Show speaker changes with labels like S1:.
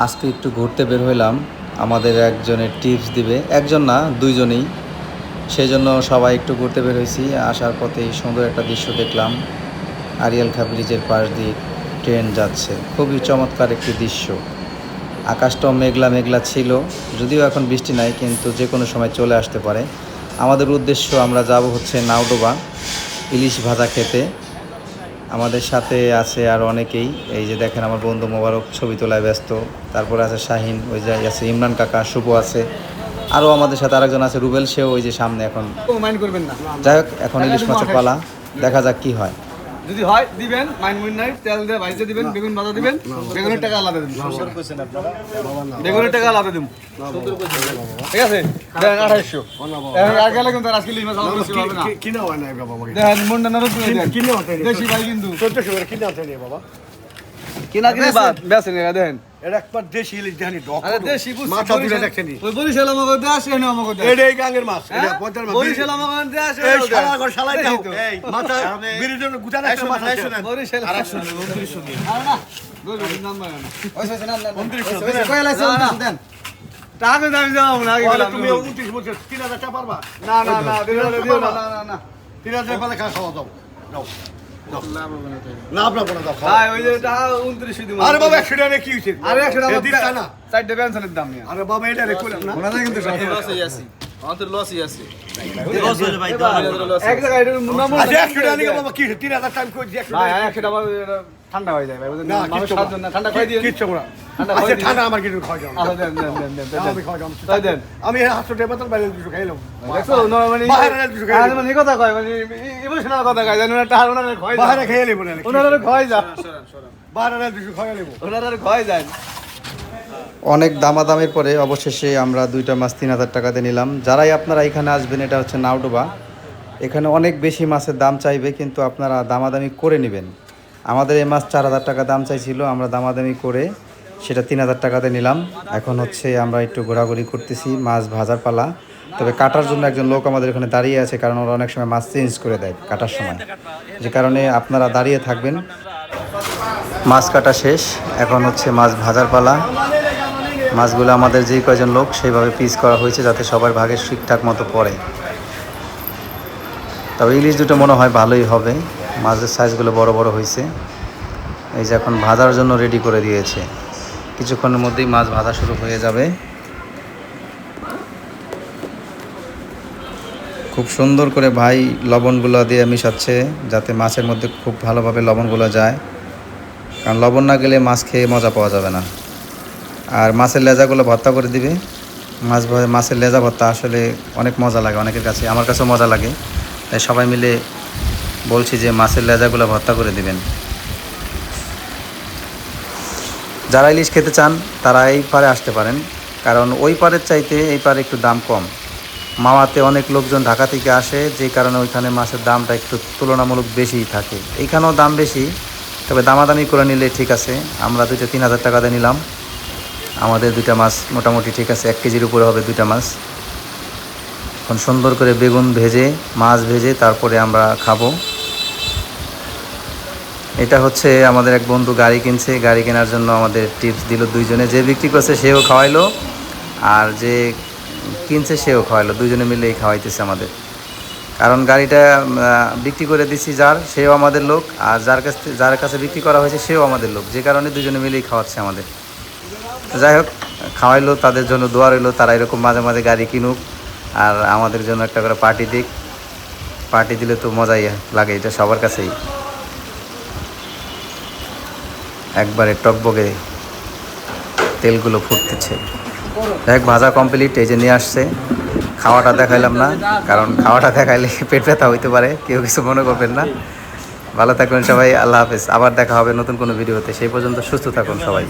S1: আজকে একটু ঘুরতে বের হইলাম, আমাদের একজনের টিপস দিবে, একজন না দুইজনেই। সেই জন্য সবাই একটু ঘুরতে বের হয়েছি। আসার পথেই সুন্দর একটা দৃশ্য দেখলাম, আরিয়াল খাঁ ব্রিজের পাশ দিয়ে ট্রেন যাচ্ছে, খুবই চমৎকার একটি দৃশ্য। আকাশটাও মেঘলা মেঘলা ছিল, যদিও এখন বৃষ্টি নাই, কিন্তু যে কোনো সময় চলে আসতে পারে। আমাদের উদ্দেশ্য, আমরা যাব হচ্ছে নাওডোবা ইলিশ ভাজা খেতে। আমাদের সাথে আছে আর অনেকেই, এই যে দেখেন আমার বন্ধু মোবারক ছবি তোলায় ব্যস্ত, তারপরে আছে শাহিন, ওই যে আছে ইমরান কাকা, শুভ আছে, আরও আমাদের সাথে আরেকজন আছে রুবেল, সেও ওই যে সামনে। এখন
S2: মাইন্ড করবেন না,
S1: যাই হোক, এখন ইলিশ মাছের পালা, দেখা যাক কি হয়।
S2: যদি হয় দিবেন, মাইন্ড নাই, তেল দিয়ে ভাইজে দিবেন, বেগুন ভাজা দিবেন, বেগুনের টাকা আলাদা দিবেন, বেগুনের টাকা আলাদা দিন, ঠিক আছে? দেন 2800 আর গেলে কিন্তু আজকে ইলিশ মাছ আলাদা কিছু হবে না, কিনা হয় না বাবা। দেন মুন্ডা নরক দেন, কিনা হতে দেশি ভাই কিন্তু 1400 করে কিনা হতে নে বাবা, কিনা কিনা বাদ বেছেন দেন। এটা একবার দেশি ইলিশ দেখানি ডক, আরে দেশি মাছ দিলে দেখছেনি, ওই বরিশাল আমাকে দে আসে না, আমাকে দে এই গাঙ্গের মাছ, এটা পদ্মার মাছ, বরিশাল আমাকে দে আসে, এই শালা ঘর শালাই দাও, এই মাথা বিরিজন গুটানা একটা মাছ আসে না, বরিশাল 800 2900 দিন, আরে না গরিবের নাম না, ওই সে নাম 2900 কই লাইছে 2900 দেন, টাকা দাম যাও না, আগে বলে তুমি 29 বলছো 3000 টাকা পারবা না, না না দিও না, না না 3000 পালে খাওয়া খাওয়া দাও দাও লাভ না বড় দাও ভাই, ওই যে টাকা 2900 দিমু। আরে বাবা 100 টাকা কি হইছে? আরে 100 টাকা দিছ না, চারটে পেনশনের দাম নিয়া। আরে বাবা এটা রে কইলাম না, ওনা কিন্তু লসই আছে, আমাদের লসই আছে, লস হয়ে ভাই দাও এক জায়গায় এটা মুন্না মুন্না। আচ্ছা 100 টাকা নিয়ে বাবা কি 3000 টাকা কই যে 100 টাকা, ভাই 100 টাকা ঠান্ডা হয়ে যায় ভাই, বুঝেন না, মানুষ সাতজন না, ঠান্ডা খাই দিন কিচ্ছু না, ঠান্ডা খাই দিন, ঠান্ডা আমার কিছু খাওয়া যাবে, আচ্ছা দেন দেন দেন দেন, আমি খাওয়া যাবে, তাই দেন, আমি 800 টাকা পাতল বাইরে কিছু খাইলাম, দেখছো না মানে বাইরে কিছু খাই, মানে কথা কয়, মানে ইমোশনাল কথা কয়, জানেন না, টাকা ওনারে খাই, বাইরে খাই নেব না, ওনারে খাই যা, বাইরে কিছু খাই নেব, ওনারে খাই যায়।
S1: অনেক দামাদামের পরে অবশেষে আমরা দুইটা মাছ 3000 টাকাতে নিলাম। যারাই আপনারা এখানে আসবেন, এটা হচ্ছে নাওডোবা, এখানে অনেক বেশি মাছের দাম চাইবে, কিন্তু আপনারা দামাদামি করে নেবেন। আমাদের এই মাছ 4000 টাকা দাম চাইছিল, আমরা দামাদামি করে সেটা 3000 টাকাতে নিলাম। এখন হচ্ছে আমরা একটু ঘোরাঘুরি করতেছি, মাছ ভাজার পালা। তবে কাটার জন্য একজন লোক আমাদের এখানে দাঁড়িয়ে আছে, কারণ ওরা অনেক সময় মাছ চেঞ্জ করে দেয় কাটার সময়, যে কারণে আপনারা দাঁড়িয়ে থাকবেন। মাছ কাটা শেষ, এখন হচ্ছে মাছ ভাজার পালা। মাছগুলো আমাদের যেই কয়জন লোক সেইভাবে পিস করা হয়েছে, যাতে সবার ভাগে ঠিকঠাক মতো পড়ে। তবে ইলিশ দুটো মনে হয় ভালোই হবে, মাছের সাইজগুলো বড় বড় হয়েছে। এই যে এখন ভাজার জন্য রেডি করে দিয়েছে, কিছুক্ষণের মধ্যেই মাছ ভাজা শুরু হয়ে যাবে। খুব সুন্দর করে ভাই লবণগুলো দিয়ে মিশাচ্ছে, যাতে মাছের মধ্যে খুব ভালোভাবে লবণগুলো যায়, কারণ লবণ না গেলে মাছ খেয়ে মজা পাওয়া যাবে না। আর মাছের লেজাগুলো ভর্তা করে দিবে, মাছের লেজা ভর্তা আসলে অনেক মজা লাগে অনেকের কাছে, আমার কাছেও মজা লাগে, তাই সবাই মিলে বলছি যে মাছের লেজাগুলো ভর্তা করে দিবেন। যারা ইলিশ খেতে চান তারা এই পারে আসতে পারেন, কারণ ওই পারের চাইতে এই পারে একটু দাম কম। মাওয়াতে অনেক লোকজন ঢাকা থেকে আসে, যে কারণে ওইখানে মাছের দামটা একটু তুলনামূলক বেশিই থাকে। এইখানেও দাম বেশি, তবে দামাদামি করে নিলে ঠিক আছে। আমরা দুইটা 3000 টাকাতে নিলাম, আমাদের দুইটা মাছ মোটামুটি ঠিক আছে, 1 কেজির উপরে হবে দুইটা মাছ। এখন সুন্দর করে বেগুন ভেজে, মাছ ভেজে তারপরে আমরা খাবো। এটা হচ্ছে আমাদের এক বন্ধু গাড়ি কিনছে, গাড়ি কেনার জন্য আমাদের টিপস দিল দুইজনে, যে বিক্রি করছে সেও খাওয়াইলো, আর যে কিনছে সেও খাওয়াইলো, দুইজনে মিলেই খাওয়াইতেছে আমাদের। কারণ গাড়িটা বিক্রি করে দিচ্ছি যার, সেও আমাদের লোক, আর যার কাছে বিক্রি করা হয়েছে সেও আমাদের লোক, যে কারণে দুজনে মিলেই খাওয়াচ্ছে আমাদের। যাই হোক, খাওয়াইলো, তাদের জন্য দোয়া রইলো, তারা এরকম মাঝে মাঝে গাড়ি কিনুক আর আমাদের জন্য একটা করে পার্টি দিক। পার্টি দিলে তো মজাই লাগে, এটা সবার কাছেই। একবারে টকবগে তেলগুলো ফুটতেছে। দেখ ভাজা কমপ্লিট, এই যে নিয়ে আসছে। খাওয়াটা দেখাইলাম না, কারণ খাওয়াটা দেখাইলে পেট ব্যথা হইতে পারে, কেউ কিছু মনে করবেন না। ভালো থাকবেন সবাই, আল্লাহ হাফেজ। আবার দেখা হবে নতুন কোনো ভিডিওতে, সেই পর্যন্ত সুস্থ থাকুন সবাই।